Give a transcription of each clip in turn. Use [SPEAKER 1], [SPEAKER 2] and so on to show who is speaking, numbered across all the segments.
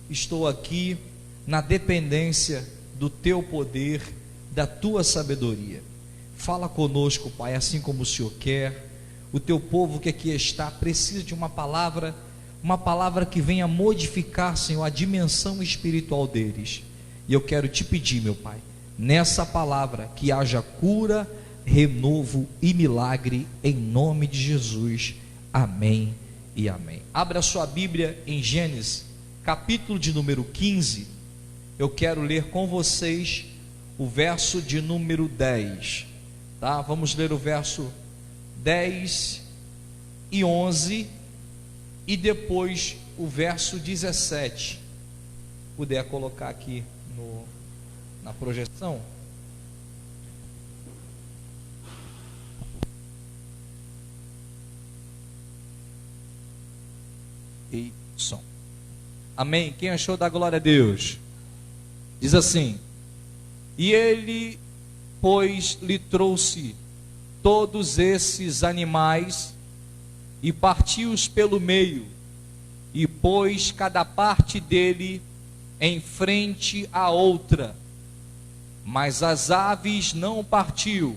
[SPEAKER 1] estou aqui na dependência do teu poder, da tua sabedoria. Fala conosco, Pai, assim como o Senhor quer. O teu povo que aqui está precisa de uma palavra que venha modificar, Senhor, a dimensão espiritual deles. E eu quero te pedir, meu Pai, nessa palavra, que haja cura, renovo e milagre, em nome de Jesus. Amém e amém. Abra sua Bíblia em Gênesis, capítulo de número 15. Eu quero ler com vocês o verso de número 10, tá? Vamos ler o verso 10 e 11 e depois o verso 17. Puder colocar aqui na projeção. E som. Amém. Quem achou, da glória a Deus? Diz assim: e ele, pois, lhe trouxe todos esses animais e partiu-os pelo meio, e pôs cada parte dele em frente à outra, mas as aves não partiu.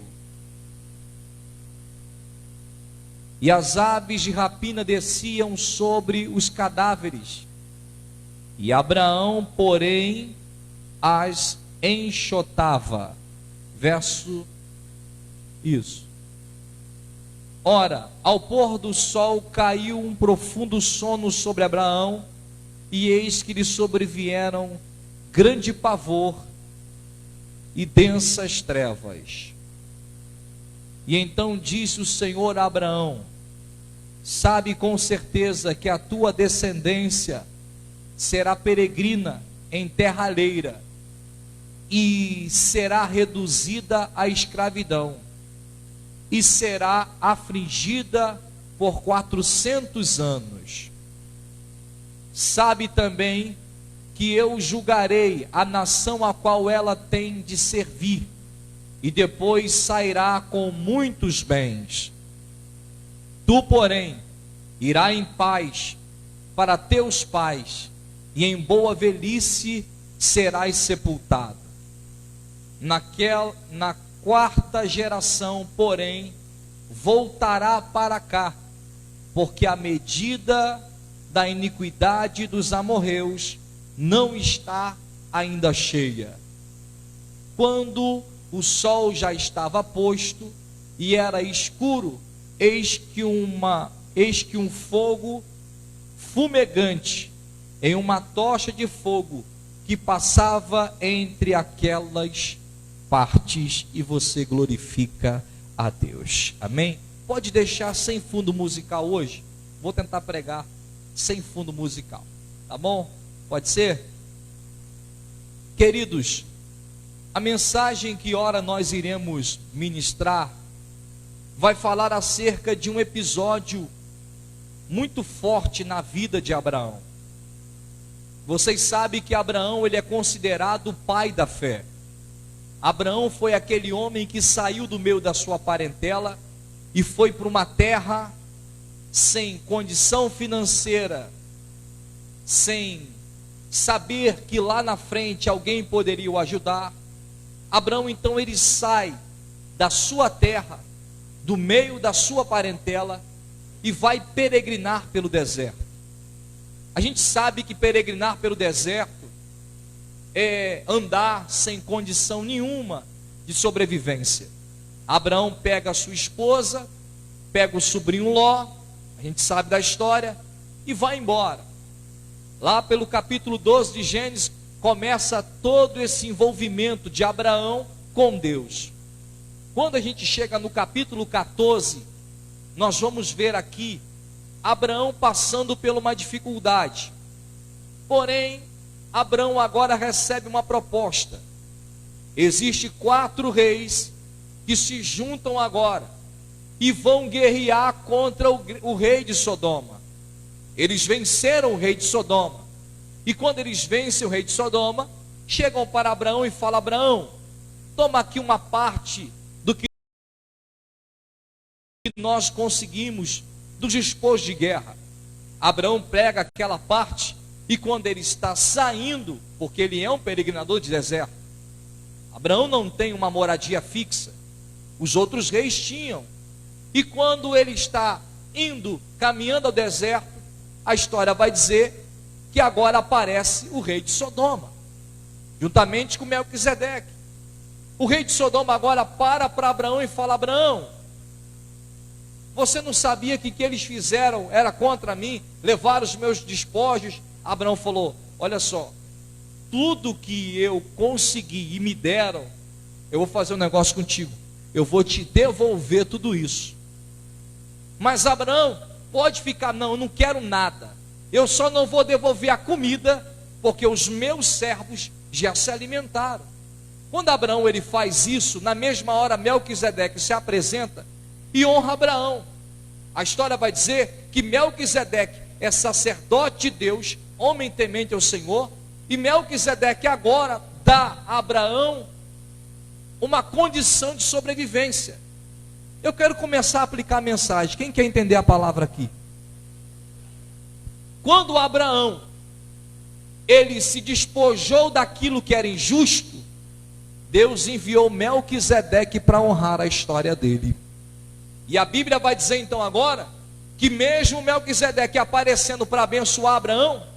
[SPEAKER 1] E as aves de rapina desciam sobre os cadáveres, e Abraão, porém, as enxotava. Verso isso. Ora, ao pôr do sol caiu um profundo sono sobre Abraão, e eis que lhe sobrevieram grande pavor e densas trevas. E então disse o Senhor a Abraão: sabe com certeza que a tua descendência será peregrina em terra alheira, e será reduzida à escravidão, e será afligida por 400 anos. Sabe também que eu julgarei a nação a qual ela tem de servir, e depois sairá com muitos bens. Tu, porém, irá em paz para teus pais, e em boa velhice serás sepultado. Na quarta geração, porém, voltará para cá, porque a medida da iniquidade dos amorreus não está ainda cheia. Quando o sol já estava posto e era escuro, eis que um fogo fumegante em uma tocha de fogo que passava entre aquelas partes, e você glorifica a Deus. Amém? Pode deixar sem fundo musical hoje? Vou tentar pregar sem fundo musical, tá bom? Pode ser? Queridos, a mensagem que ora nós iremos ministrar vai falar acerca de um episódio muito forte na vida de Abraão. Vocês sabem que Abraão, ele é considerado o pai da fé. Abraão foi aquele homem que saiu do meio da sua parentela e foi para uma terra sem condição financeira, sem saber que lá na frente alguém poderia o ajudar. Abraão, então, ele sai da sua terra, do meio da sua parentela, e vai peregrinar pelo deserto. A gente sabe que peregrinar pelo deserto é andar sem condição nenhuma de sobrevivência. Abraão pega a sua esposa, pega o sobrinho Ló, a gente sabe da história, e vai embora. Lá pelo capítulo 12 de Gênesis, começa todo esse envolvimento de Abraão com Deus. Quando a gente chega no capítulo 14, nós vamos ver aqui Abraão passando por uma dificuldade. Porém, Abraão agora recebe uma proposta. Existem 4 reis que se juntam agora e vão guerrear contra o rei de Sodoma. Eles venceram o rei de Sodoma, e quando eles vencem o rei de Sodoma, chegam para Abraão e falam: Abraão, toma aqui uma parte do que nós conseguimos dos despojos de guerra. Abraão pega aquela parte E quando ele está saindo, porque ele é um peregrinador de deserto, Abraão não tem uma moradia fixa, os outros reis tinham. E quando ele está indo, caminhando ao deserto, a história vai dizer que agora aparece o rei de Sodoma, juntamente com Melquisedeque. O rei de Sodoma agora para Abraão e fala: Abraão, você não sabia que o que eles fizeram era contra mim, levaram os meus despojos? Abraão falou: olha só, tudo que eu consegui e me deram, eu vou fazer um negócio contigo, eu vou te devolver tudo isso. Mas Abraão, pode ficar, não, eu não quero nada, eu só não vou devolver a comida, porque os meus servos já se alimentaram. Quando Abraão ele faz isso, na mesma hora Melquisedeque se apresenta e honra Abraão. A história vai dizer que Melquisedeque é sacerdote de Deus, homem temente ao Senhor, e Melquisedeque agora dá a Abraão uma condição de sobrevivência. Eu quero começar a aplicar a mensagem. Quem quer entender a palavra aqui? Quando Abraão ele se despojou daquilo que era injusto, Deus enviou Melquisedeque para honrar a história dele. E a Bíblia vai dizer então agora que mesmo Melquisedeque aparecendo para abençoar Abraão,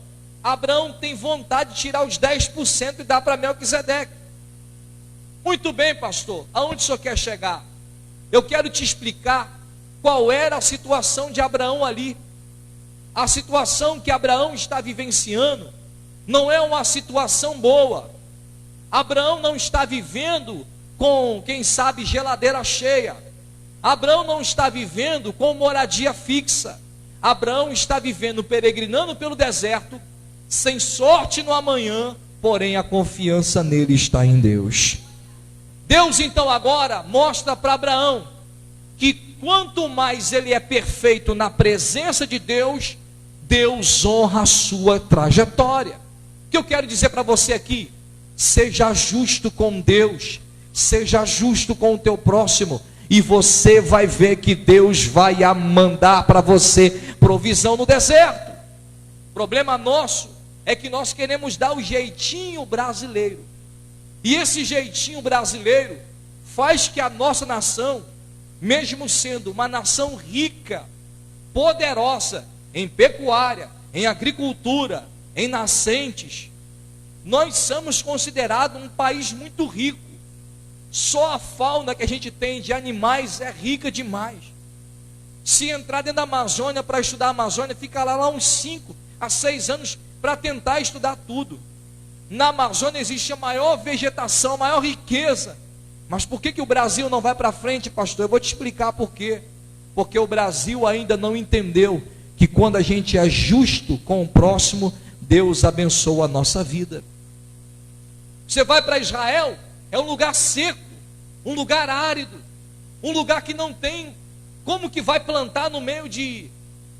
[SPEAKER 1] Abraão tem vontade de tirar os 10% e dar para Melquisedeque. Muito bem, pastor, aonde o senhor quer chegar? Eu quero te explicar qual era a situação de Abraão ali. A situação que Abraão está vivenciando não é uma situação boa. Abraão não está vivendo com, quem sabe, geladeira cheia. Abraão não está vivendo com moradia fixa. Abraão está vivendo, peregrinando pelo deserto, sem sorte no amanhã, porém a confiança nele está em Deus. Deus então agora mostra para Abraão que quanto mais ele é perfeito na presença de Deus, Deus honra a sua trajetória. O que eu quero dizer para você aqui? Seja justo com Deus, seja justo com o teu próximo, e você vai ver que Deus vai mandar para você provisão no deserto. O problema nosso é que nós queremos dar o jeitinho brasileiro, e esse jeitinho brasileiro faz que a nossa nação, mesmo sendo uma nação rica, poderosa em pecuária, em agricultura, em nascentes, nós somos considerados um país muito rico. Só a fauna que a gente tem de animais é rica demais. Se entrar dentro da Amazônia para estudar a Amazônia, fica lá uns 5 a 6 anos para tentar estudar tudo. Na Amazônia existe a maior vegetação, a maior riqueza. Mas por que o Brasil não vai para frente, pastor? Eu vou te explicar por quê. Porque o Brasil ainda não entendeu que quando a gente é justo com o próximo, Deus abençoa a nossa vida. Você vai para Israel, é um lugar seco, um lugar árido, um lugar que não tem, como que vai plantar no meio de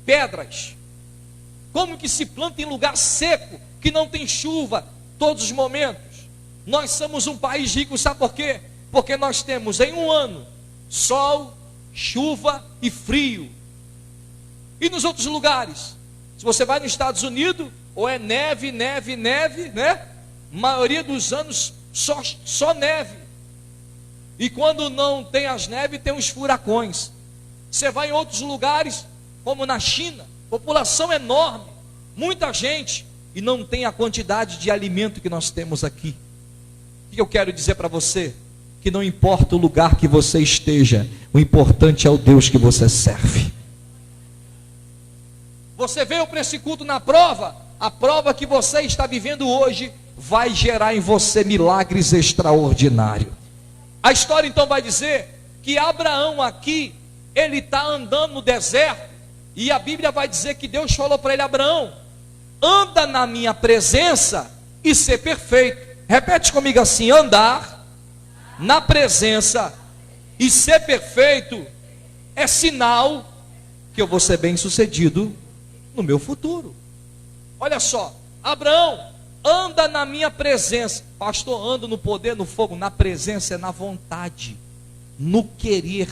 [SPEAKER 1] pedras? Como que se planta em lugar seco, que não tem chuva todos os momentos? Nós somos um país rico, sabe por quê? Porque nós temos em um ano sol, chuva e frio. E nos outros lugares, se você vai nos Estados Unidos, ou é neve, neve, neve, né? Maioria dos anos só neve. E quando não tem as neves, tem os furacões. Você vai em outros lugares, como na China, população enorme, muita gente, e não tem a quantidade de alimento que nós temos aqui. O que eu quero dizer para você? Que não importa o lugar que você esteja, o importante é o Deus que você serve. Você veio para esse culto na prova, a prova que você está vivendo hoje vai gerar em você milagres extraordinários. A história então vai dizer que Abraão aqui, ele está andando no deserto, e a Bíblia vai dizer que Deus falou para ele: Abraão, anda na minha presença e ser perfeito. Repete comigo assim: andar na presença e ser perfeito é sinal que eu vou ser bem sucedido no meu futuro. Olha só, Abraão, anda na minha presença. Pastor, ando no poder, no fogo. Na presença é na vontade, no querer,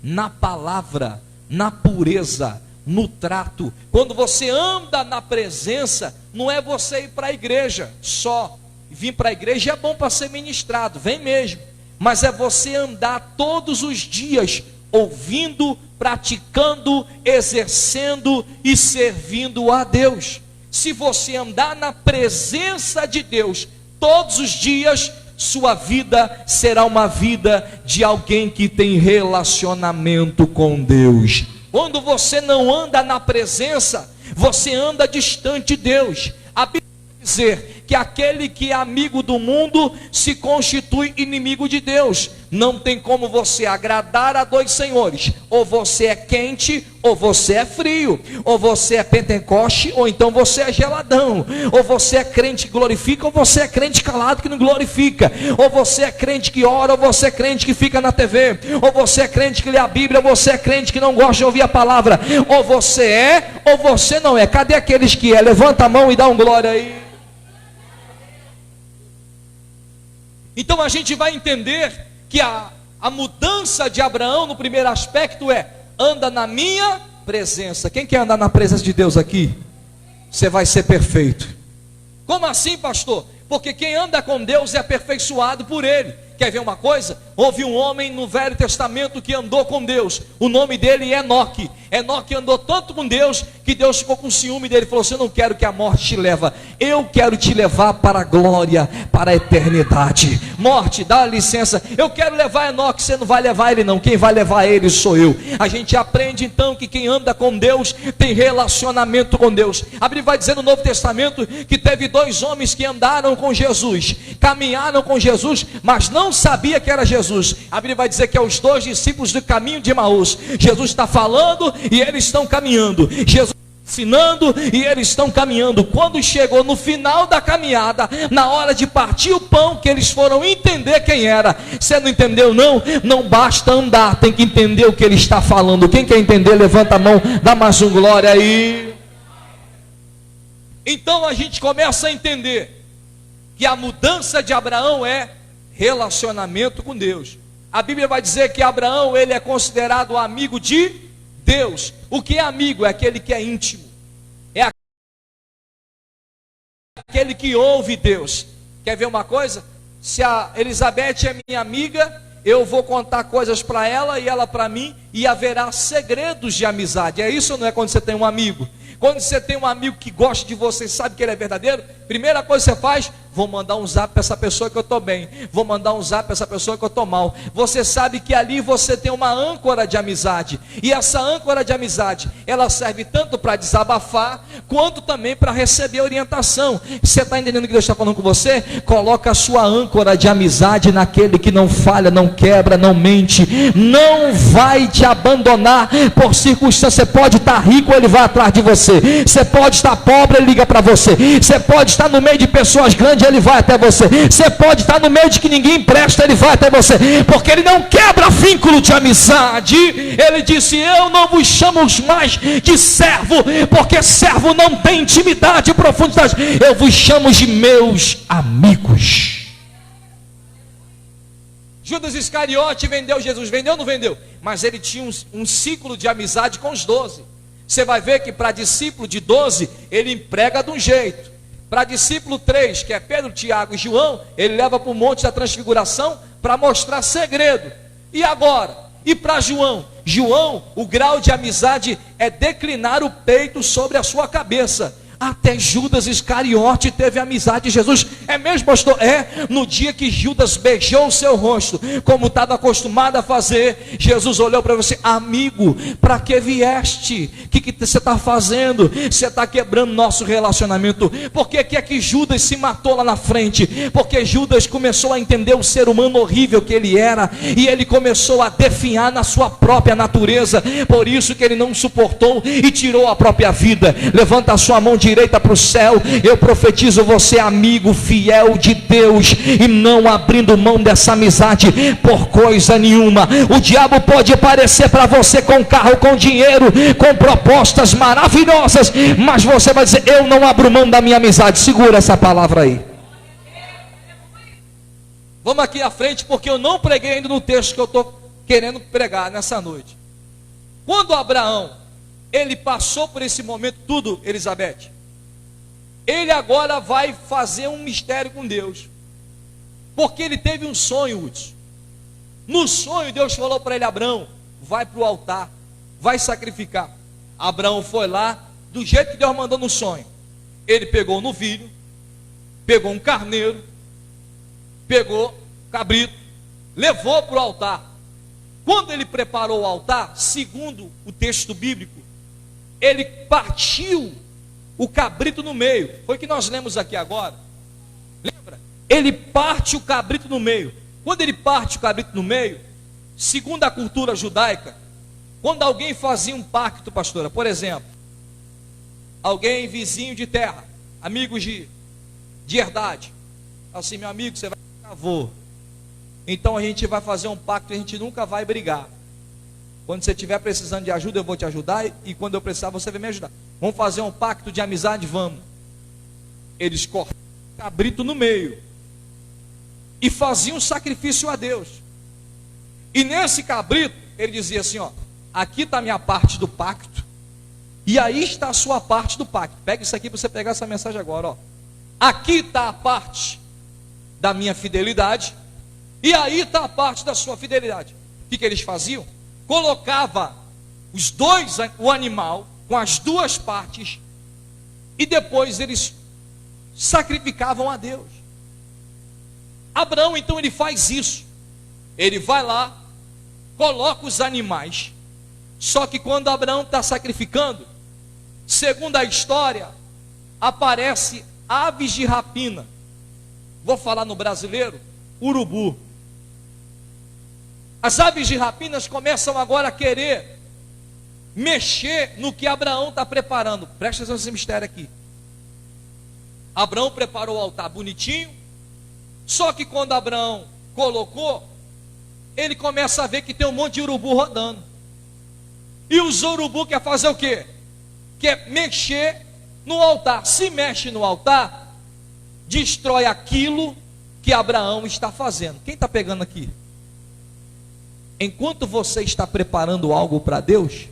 [SPEAKER 1] na palavra, na pureza, no trato. Quando você anda na presença, não é você ir para a igreja só. Vir para a igreja é bom para ser ministrado, vem mesmo. Mas é você andar todos os dias ouvindo, praticando, exercendo e servindo a Deus. Se você andar na presença de Deus todos os dias, sua vida será uma vida de alguém que tem relacionamento com Deus. Quando você não anda na presença, você anda distante de Deus. A Bíblia vai dizer que aquele que é amigo do mundo se constitui inimigo de Deus. Não tem como você agradar a dois senhores. Ou você é quente, ou você é frio. Ou você é pentecoste, ou então você é geladão. Ou você é crente que glorifica, ou você é crente calado que não glorifica. Ou você é crente que ora, ou você é crente que fica na TV. Ou você é crente que lê a Bíblia, ou você é crente que não gosta de ouvir a palavra. Ou você é, ou você não é. Cadê aqueles que é? Levanta a mão e dá um glória aí. Então a gente vai entender que a mudança de Abraão no primeiro aspecto é: anda na minha presença. Quem quer andar na presença de Deus aqui? Você vai ser perfeito. Como assim, pastor? Porque quem anda com Deus é aperfeiçoado por Ele. Quer ver uma coisa? Houve um homem no Velho Testamento que andou com Deus. O nome dele é Enoque. Enoque andou tanto com Deus que Deus ficou com ciúme dele. Falou assim: eu não quero que a morte te leve, eu quero te levar para a glória, para a eternidade. Morte, dá licença, eu quero levar Enoque. Você não vai levar ele não, quem vai levar ele sou eu. A gente aprende então que quem anda com Deus tem relacionamento com Deus. A Bíblia vai dizer no Novo Testamento que teve dois homens que andaram com Jesus, caminharam com Jesus, mas não sabia que era Jesus. A Bíblia vai dizer que é os dois discípulos do caminho de Emaús. Jesus está falando e eles estão caminhando. Jesus ensinando e eles estão caminhando. Quando chegou no final da caminhada, na hora de partir o pão, que eles foram entender quem era. Você não entendeu não? Não basta andar, tem que entender o que ele está falando. Quem quer entender, levanta a mão, dá mais um glória aí. Então a gente começa a entender que a mudança de Abraão é relacionamento com Deus. A Bíblia vai dizer que Abraão, ele é considerado amigo de Deus. O que é amigo? É aquele que é íntimo, é aquele que ouve Deus. Quer ver uma coisa? Se a Elizabeth é minha amiga, eu vou contar coisas para ela e ela para mim, e haverá segredos de amizade. É isso ou não é quando você tem um amigo? Quando você tem um amigo que gosta de você e sabe que ele é verdadeiro, primeira coisa que você faz: vou mandar um zap para essa pessoa que eu estou bem, vou mandar um zap para essa pessoa que eu estou mal. Você sabe que ali você tem uma âncora de amizade, e essa âncora de amizade, ela serve tanto para desabafar, quanto também para receber orientação. Você está entendendo o que Deus está falando com você? Coloca a sua âncora de amizade naquele que não falha, não quebra, não mente, não vai te abandonar por circunstância. Você pode estar rico, ele vai atrás de você. Você pode estar pobre, ele liga para você. Você pode estar no meio de pessoas grandes, ele vai até você. Você pode estar no meio de que ninguém presta, ele vai até você, porque ele não quebra vínculo de amizade. Ele disse: eu não vos chamo mais de servo, porque servo não tem intimidade e profundidade. Eu vos chamo de meus amigos. Judas Iscariote vendeu Jesus, vendeu ou não vendeu? Mas ele tinha um ciclo de amizade com os 12. Você vai ver que para discípulo de 12, ele emprega de um jeito. Para discípulo 3, que é Pedro, Tiago e João, ele leva para o Monte da Transfiguração para mostrar segredo. E agora? E para João? João, o grau de amizade é declinar o peito sobre a sua cabeça. Até Judas Iscariote teve amizade de Jesus. É mesmo, pastor? É. No dia que Judas beijou o seu rosto, como estava acostumado a fazer, Jesus olhou para você: amigo, para que vieste? O que você está fazendo? Você está quebrando nosso relacionamento. Por que é que Judas se matou lá na frente? Porque Judas começou a entender o ser humano horrível que ele era, e ele começou a definhar na sua própria natureza. Por isso que ele não suportou e tirou a própria vida. Levanta a sua mão direita para o céu. Eu profetizo você, amigo fiel de Deus, e não abrindo mão dessa amizade por coisa nenhuma. O diabo pode aparecer para você com carro, com dinheiro, com propostas maravilhosas, mas você vai dizer: eu não abro mão da minha amizade. Segura essa palavra aí. Vamos aqui à frente, porque eu não preguei ainda no texto que eu estou querendo pregar nessa noite. Quando Abraão, ele passou por esse momento tudo, Elizabeth, ele agora vai fazer um mistério com Deus, porque ele teve um sonho, Hudson. No sonho Deus falou para ele: Abraão, vai para o altar, vai sacrificar. Abraão foi lá, do jeito que Deus mandou no sonho. Ele pegou um novilho, pegou um carneiro, pegou cabrito, levou para o altar. Quando ele preparou o altar, segundo o texto bíblico, ele partiu o cabrito no meio. Foi o que nós lemos aqui agora. Lembra? Ele parte o cabrito no meio. Quando ele parte o cabrito no meio, segundo a cultura judaica, quando alguém fazia um pacto, pastora, por exemplo, alguém vizinho de terra, amigos de herdade, assim: meu amigo, você vai ficar avô, então a gente vai fazer um pacto, a gente nunca vai brigar. Quando você estiver precisando de ajuda, eu vou te ajudar, e quando eu precisar, você vai me ajudar. Vamos fazer um pacto de amizade? Vamos. Eles cortaram o cabrito no meio e faziam um sacrifício a Deus. E nesse cabrito, ele dizia assim: ó, aqui está a minha parte do pacto, e aí está a sua parte do pacto. Pega isso aqui para você pegar essa mensagem agora, ó. Aqui está a parte da minha fidelidade, e aí está a parte da sua fidelidade. O que eles faziam? Colocava os dois, o animal, com as duas partes, e depois eles sacrificavam a Deus. Abraão, então, ele faz isso. Ele vai lá, coloca os animais. Só que quando Abraão está sacrificando, segundo a história, aparece aves de rapina. Vou falar no brasileiro: urubu. As aves de rapinas começam agora a querer mexer no que Abraão está preparando. Presta atenção nesse mistério aqui. Abraão preparou o altar bonitinho, só que quando Abraão colocou, ele começa a ver que tem um monte de urubu rodando. E os urubu quer fazer o quê? Quer mexer no altar. Se mexe no altar, destrói aquilo que Abraão está fazendo. Quem está pegando aqui? Enquanto você está preparando algo para Deus,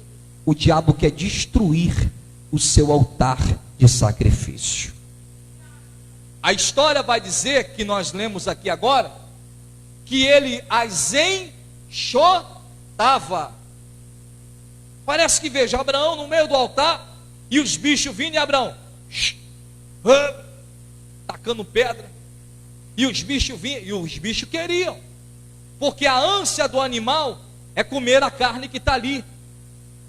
[SPEAKER 1] o diabo quer destruir o seu altar de sacrifício. A história vai dizer, que nós lemos aqui agora, que ele as enxotava. Parece que, veja, Abraão no meio do altar, e os bichos vindo, e Abraão tacando pedra, e os bichos vinham, e os bichos queriam, porque a ânsia do animal é comer a carne que está ali.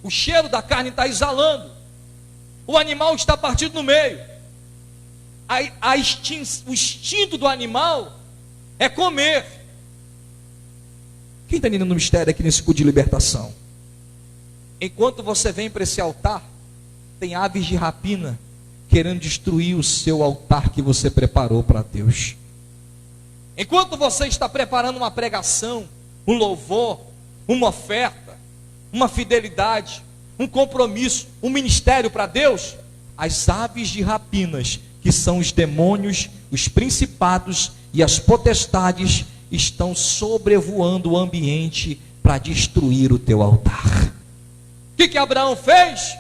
[SPEAKER 1] O cheiro da carne está exalando, o animal está partido no meio. O instinto do animal é comer. Quem está entendendo o mistério aqui nesse culto de libertação? Enquanto você vem para esse altar, tem aves de rapina querendo destruir o seu altar que você preparou para Deus. Enquanto você está preparando uma pregação, um louvor, uma oferta, uma fidelidade, um compromisso, um ministério para Deus, as aves de rapinas, que são os demônios, os principados e as potestades, estão sobrevoando o ambiente para destruir o teu altar. O que Abraão fez?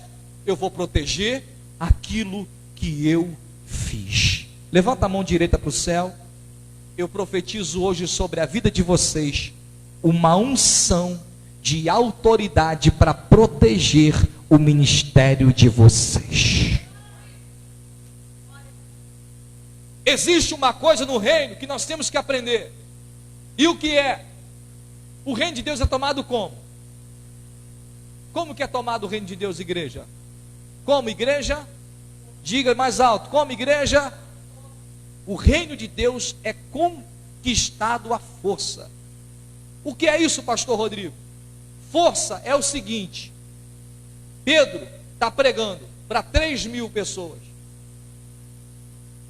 [SPEAKER 1] Eu vou proteger aquilo que eu fiz. Levanta a mão direita para o céu. Eu profetizo hoje sobre a vida de vocês uma unção de autoridade para proteger o ministério de vocês. Existe uma coisa no reino que nós temos que aprender. E o que é? O reino de Deus é tomado como? Como que é tomado o reino de Deus, igreja? Como, igreja? Diga mais alto. Como, igreja? O reino de Deus é conquistado à força. O que é isso, pastor Rodrigo? Força é o seguinte: Pedro está pregando para 3.000 pessoas.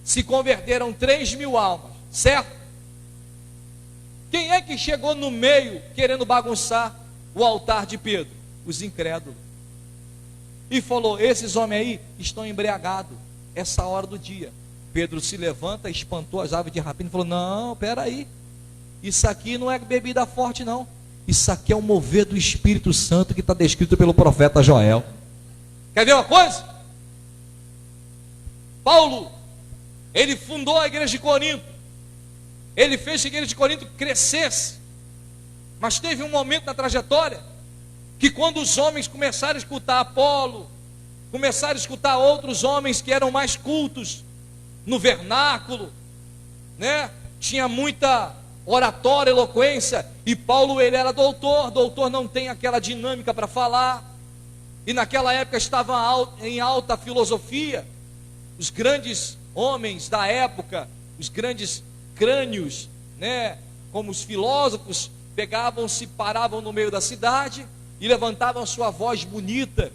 [SPEAKER 1] Se converteram 3.000 almas, certo? Quem é que chegou no meio querendo bagunçar o altar de Pedro? Os incrédulos. E falou: esses homens aí estão embriagados, essa hora do dia. Pedro se levanta, espantou as aves de rapina e falou: não, peraí, isso aqui não é bebida forte não, isso aqui é o mover do Espírito Santo que está descrito pelo profeta Joel. Quer ver uma coisa? Paulo Ele fundou a igreja de Corinto. Ele fez que a igreja de Corinto crescesse. Mas teve um momento na trajetória que quando os homens começaram a escutar Apolo, começaram a escutar outros homens que eram mais cultos no vernáculo, né? Tinha muita oratória, eloquência, e Paulo, ele era doutor não tem aquela dinâmica para falar, e naquela época estava em alta filosofia, os grandes homens da época, os grandes crânios, né, como os filósofos, pegavam-se, paravam no meio da cidade, e levantavam sua voz bonita,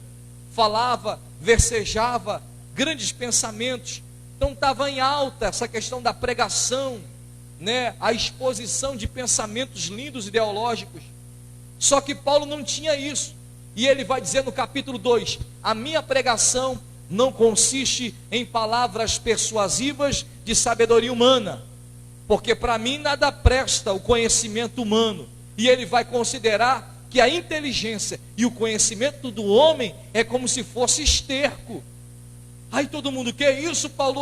[SPEAKER 1] falava, versejava, grandes pensamentos, então estava em alta essa questão da pregação, né, a exposição de pensamentos lindos ideológicos. Só que Paulo não tinha isso, e ele vai dizer no capítulo 2: a minha pregação não consiste em palavras persuasivas de sabedoria humana, porque para mim nada presta o conhecimento humano. E ele vai considerar que a inteligência e o conhecimento do homem é como se fosse esterco. Aí todo mundo, que isso, Paulo?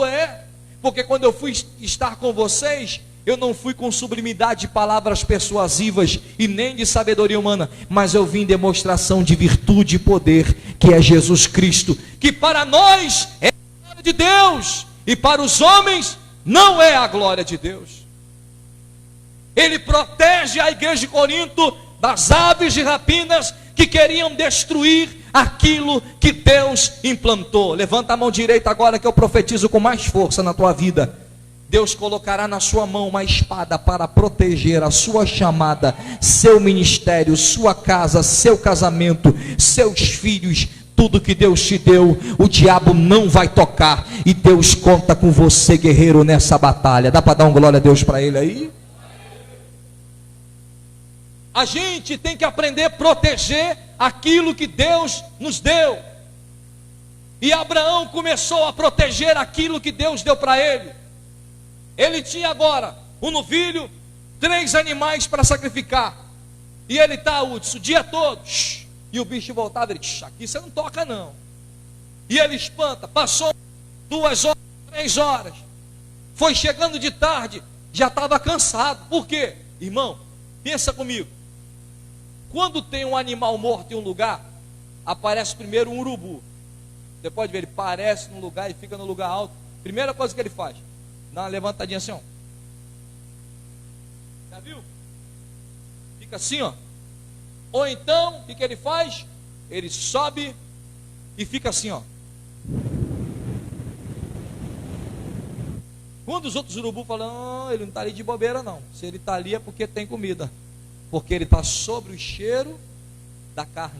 [SPEAKER 1] Porque quando eu fui estar com vocês, eu não fui com sublimidade de palavras persuasivas e nem de sabedoria humana, mas eu vim em demonstração de virtude e poder, que é Jesus Cristo, que para nós é a glória de Deus, e para os homens não é a glória de Deus. Ele protege a igreja de Corinto das aves de rapinas que queriam destruir aquilo que Deus implantou. Levanta a mão direita agora, que eu profetizo com mais força na tua vida. Deus colocará na sua mão uma espada para proteger a sua chamada, seu ministério, sua casa, seu casamento, seus filhos. Tudo que Deus te deu, o diabo não vai tocar, e Deus conta com você, guerreiro, nessa batalha. Dá para dar uma glória a Deus para ele aí? A gente tem que aprender a proteger aquilo que Deus nos deu. E Abraão começou a proteger aquilo que Deus deu para ele. Ele tinha agora um novilho, 3 animais para sacrificar. E ele está o dia todo. E o bicho voltava, ele, aqui você não toca não. E ele espanta, passou 2 horas, 3 horas. Foi chegando de tarde, já estava cansado. Por quê? Irmão, pensa comigo. Quando tem um animal morto em um lugar, aparece primeiro um urubu. Você pode ver, ele aparece num lugar e fica no lugar alto. Primeira coisa que ele faz, dá uma levantadinha assim, ó. Já viu? Fica assim, ó. Ou então, o que ele faz? Ele sobe e fica assim, ó. Quando os outros urubus falam, ele não está ali de bobeira não. Se ele está ali é porque tem comida, porque ele está sobre o cheiro da carne.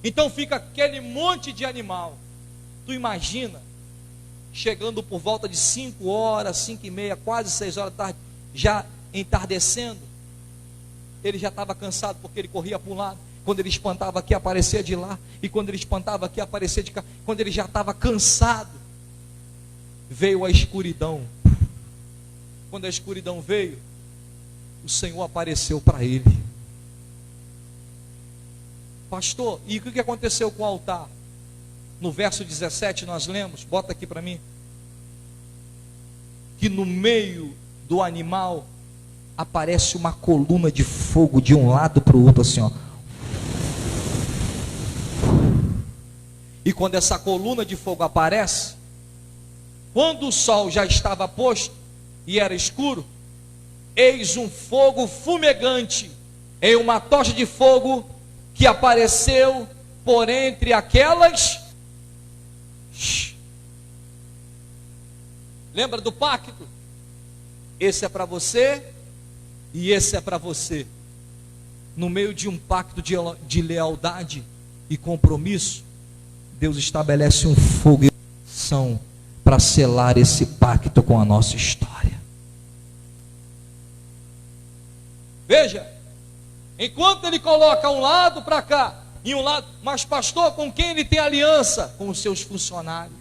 [SPEAKER 1] Então fica aquele monte de animal. Tu imagina, chegando por volta de 5 horas, 5:30, quase 6 horas da tarde, já entardecendo. Ele já estava cansado, porque ele corria para um lado. Quando ele espantava aqui, aparecia de lá. E quando ele espantava aqui, aparecia de cá. Quando ele já estava cansado, veio a escuridão. Quando a escuridão veio, o Senhor apareceu para ele. Pastor, e o que aconteceu com o altar? No verso 17 nós lemos, bota aqui para mim, que no meio do animal aparece uma coluna de fogo de um lado para o outro, assim, ó. E quando essa coluna de fogo aparece, quando o sol já estava posto e era escuro, eis um fogo fumegante em uma tocha de fogo que apareceu por entre aquelas. Lembra do pacto? Esse é para você e esse é para você. No meio de um pacto de lealdade e compromisso, Deus estabelece um fogo e ação para selar esse pacto com a nossa história. Veja, enquanto ele coloca um lado para cá e um lado, mas pastor, com quem ele tem aliança? Com os seus funcionários.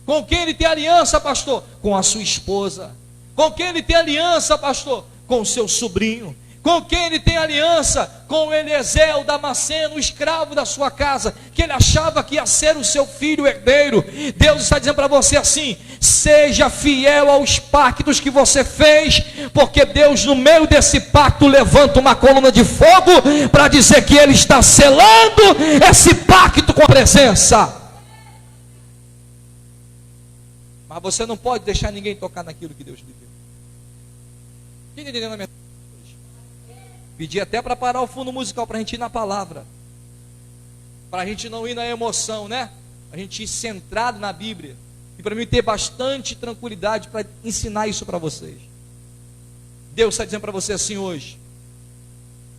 [SPEAKER 1] Com quem ele tem aliança, pastor? Com a sua esposa. Com quem ele tem aliança, pastor? Com o seu sobrinho. Com quem ele tem aliança? Com Eliezer, o Damasceno, o escravo da sua casa, que ele achava que ia ser o seu filho herdeiro. Deus está dizendo para você assim: seja fiel aos pactos que você fez, porque Deus, no meio desse pacto, levanta uma coluna de fogo para dizer que ele está selando esse pacto com a presença. Mas você não pode deixar ninguém tocar naquilo que Deus lhe deu. Quem está entendendo a minha? Pedi até para parar o fundo musical, para a gente ir na palavra, para a gente não ir na emoção, né? A gente ir centrado na Bíblia, e para mim ter bastante tranquilidade para ensinar isso para vocês. Deus está dizendo para você assim hoje: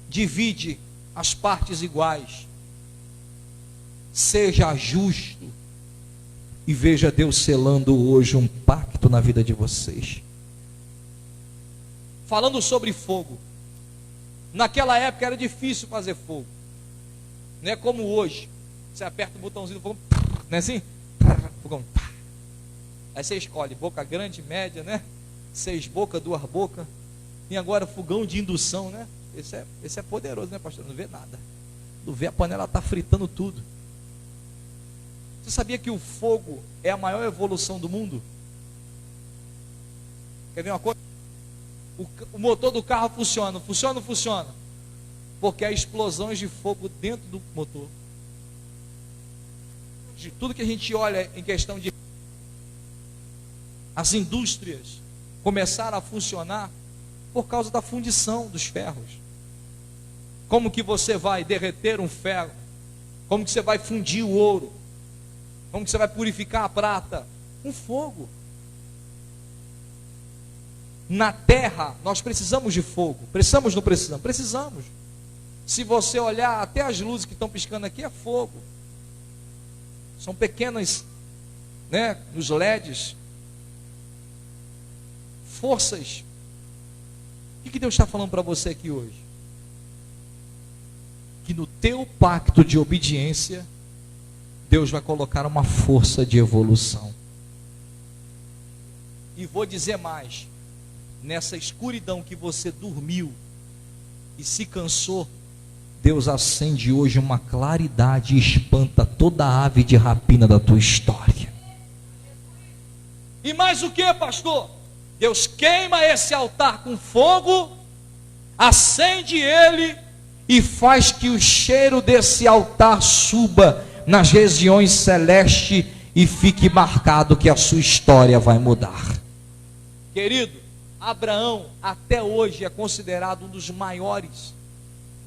[SPEAKER 1] divide as partes iguais, seja justo, e veja Deus selando hoje um pacto na vida de vocês. Falando sobre fogo, naquela época era difícil fazer fogo, não é como hoje, você aperta o botãozinho do fogo, não é assim? Fogão. Aí você escolhe boca grande, média, né? 6 bocas, 2 bocas. E agora fogão de indução, né? Esse é poderoso, né, pastor? Não vê nada, não vê, a panela está fritando tudo. Você sabia que o fogo é a maior evolução do mundo? Quer ver uma coisa? O motor do carro funciona ou não funciona? Porque há explosões de fogo dentro do motor. De tudo que a gente olha em questão de... As indústrias começaram a funcionar por causa da fundição dos ferros. Como que você vai derreter um ferro? Como que você vai fundir o ouro? Como que você vai purificar a prata? Com fogo. Na terra, nós precisamos de fogo. Precisamos ou não precisamos? Precisamos. Se você olhar, até as luzes que estão piscando aqui é fogo. São pequenas, né, nos LEDs. Forças. O que Deus está falando para você aqui hoje? Que no teu pacto de obediência, Deus vai colocar uma força de evolução. E vou dizer mais: nessa escuridão que você dormiu e se cansou, Deus acende hoje uma claridade e espanta toda a ave de rapina da tua história. E mais o que, pastor? Deus queima esse altar com fogo, acende ele e faz que o cheiro desse altar suba nas regiões celestes e fique marcado que a sua história vai mudar. Querido, Abraão até hoje é considerado um dos maiores.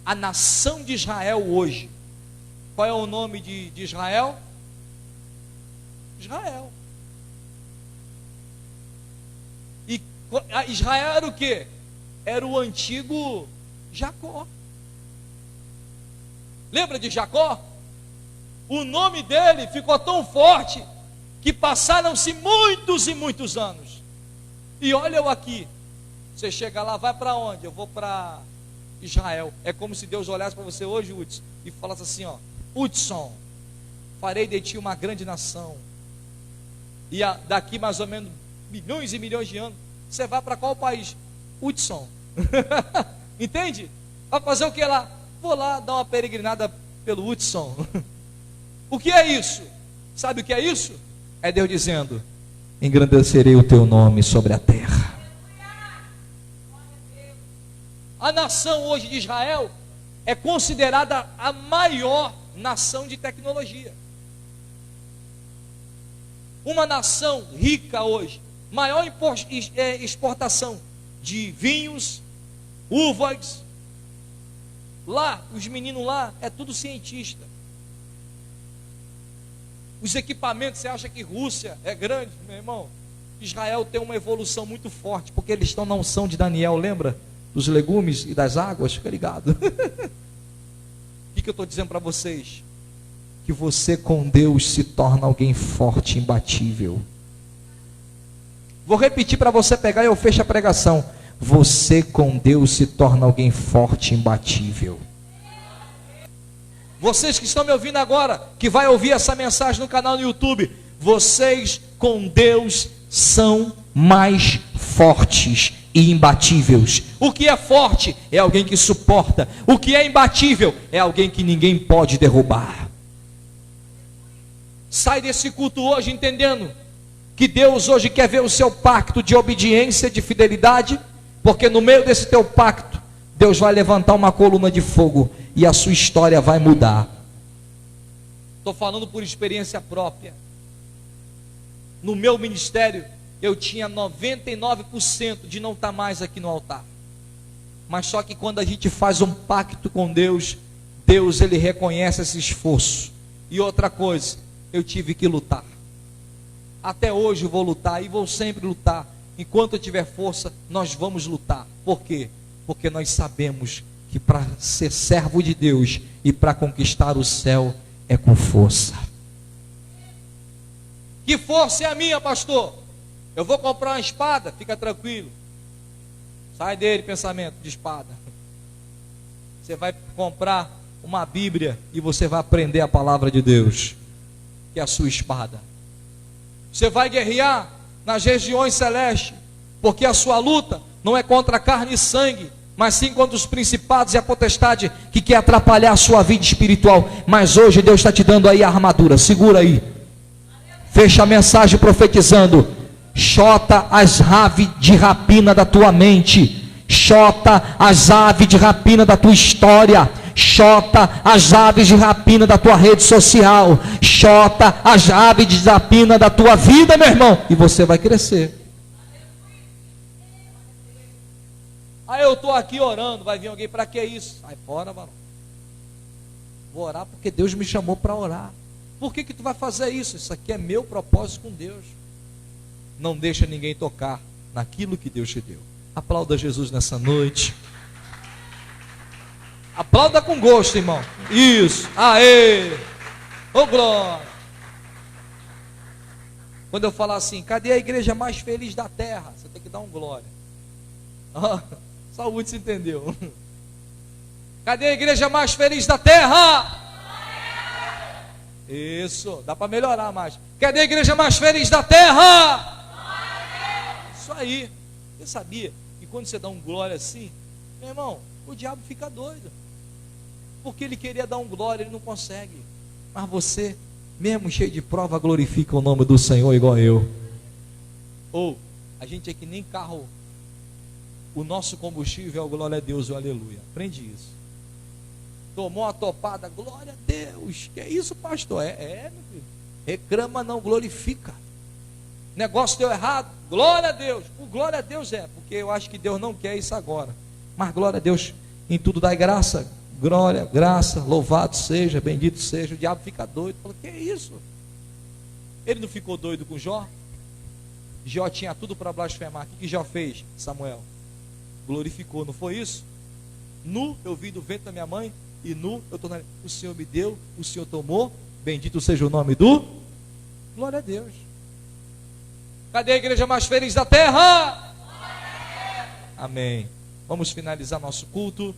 [SPEAKER 1] A nação de Israel hoje, qual é o nome de Israel? Israel. E Israel era o que? Era o antigo Jacó. Lembra de Jacó? O nome dele ficou tão forte que passaram-se muitos e muitos anos. E olha eu aqui. Você chega lá, vai para onde? Eu vou para Israel. É como se Deus olhasse para você hoje, Hudson, e falasse assim, ó: Hudson, farei de ti uma grande nação. E daqui mais ou menos milhões e milhões de anos, você vai para qual país? Hudson. Entende? Vai fazer o que lá? Vou lá dar uma peregrinada pelo Hudson. O que é isso? Sabe o que é isso? É Deus dizendo: engrandecerei o teu nome sobre a terra. A nação hoje de Israel é considerada a maior nação de tecnologia. Uma nação rica hoje, maior exportação de vinhos, uvas. Lá, os meninos lá, é tudo cientista. Os equipamentos, você acha que Rússia é grande? Meu irmão, Israel tem uma evolução muito forte, porque eles estão na unção de Daniel, lembra? Dos legumes e das águas, fica ligado. O que eu estou dizendo para vocês? Que você com Deus se torna alguém forte, imbatível. Vou repetir para você pegar e eu fecho a pregação. Você com Deus se torna alguém forte, imbatível. Vocês que estão me ouvindo agora, que vai ouvir essa mensagem no canal no YouTube, vocês com Deus são mais fortes, e imbatíveis. O que é forte é alguém que suporta. O que é imbatível é alguém que ninguém pode derrubar. Sai desse culto hoje entendendo que Deus hoje quer ver o seu pacto de obediência, de fidelidade, porque no meio desse teu pacto, Deus vai levantar uma coluna de fogo e a sua história vai mudar. Estou falando por experiência própria. No meu ministério, eu tinha 99% de não estar mais aqui no altar. Mas só que quando a gente faz um pacto com Deus, Deus ele reconhece esse esforço. E outra coisa, eu tive que lutar. Até hoje eu vou lutar e vou sempre lutar. Enquanto eu tiver força, nós vamos lutar. Por quê? Porque nós sabemos que para ser servo de Deus e para conquistar o céu é com força. Que força é a minha, pastor? Eu vou comprar uma espada, fica tranquilo. Sai dele, pensamento de espada. Você vai comprar uma Bíblia e você vai aprender a palavra de Deus, que é a sua espada. Você vai guerrear nas regiões celestes, porque a sua luta não é contra carne e sangue, mas sim contra os principados e a potestade que quer atrapalhar a sua vida espiritual. Mas hoje Deus está te dando aí a armadura, segura aí. Fecha a mensagem profetizando: chota as aves de rapina da tua mente, chota as aves de rapina da tua história, chota as aves de rapina da tua rede social, chota as aves de rapina da tua vida, meu irmão, e você vai crescer. Aí eu estou aqui orando, vai vir alguém, para que isso? Sai fora, varão. Vou orar porque Deus me chamou para orar. Por que tu vai fazer isso? Isso aqui é meu propósito com Deus. Não deixa ninguém tocar naquilo que Deus te deu. Aplauda Jesus nessa noite. Aplauda com gosto, irmão. Isso. Aê. Ô glória. Quando eu falar assim, cadê a igreja mais feliz da terra? Você tem que dar um glória. Saúde, se entendeu. Cadê a igreja mais feliz da terra? Isso, dá para melhorar mais. Cadê a igreja mais feliz da terra? Isso aí. Você sabia que quando você dá um glória assim, meu irmão, o diabo fica doido. Porque ele queria dar um glória, ele não consegue. Mas você, mesmo cheio de prova, glorifica o nome do Senhor igual eu. Ou, a gente é que nem carro. O nosso combustível é o glória a Deus, o aleluia. Aprende isso. Tomou uma topada, glória a Deus. Que é isso, pastor? Meu filho. Reclama não, glorifica. Negócio deu errado, glória a Deus. O glória a Deus porque eu acho que Deus não quer isso agora. Mas glória a Deus, em tudo dai graça. Glória, graça, louvado seja, bendito seja. O diabo fica doido. Fala, que é isso? Ele não ficou doido com Jó? Jó tinha tudo para blasfemar. O que Jó fez, Samuel? Glorificou, não foi isso? Nu eu vim do ventre da minha mãe, e nu eu tornarei. O Senhor me deu, o Senhor tomou, bendito seja o nome do. Glória a Deus. Cadê a igreja mais feliz da terra? Amém. Vamos finalizar nosso culto.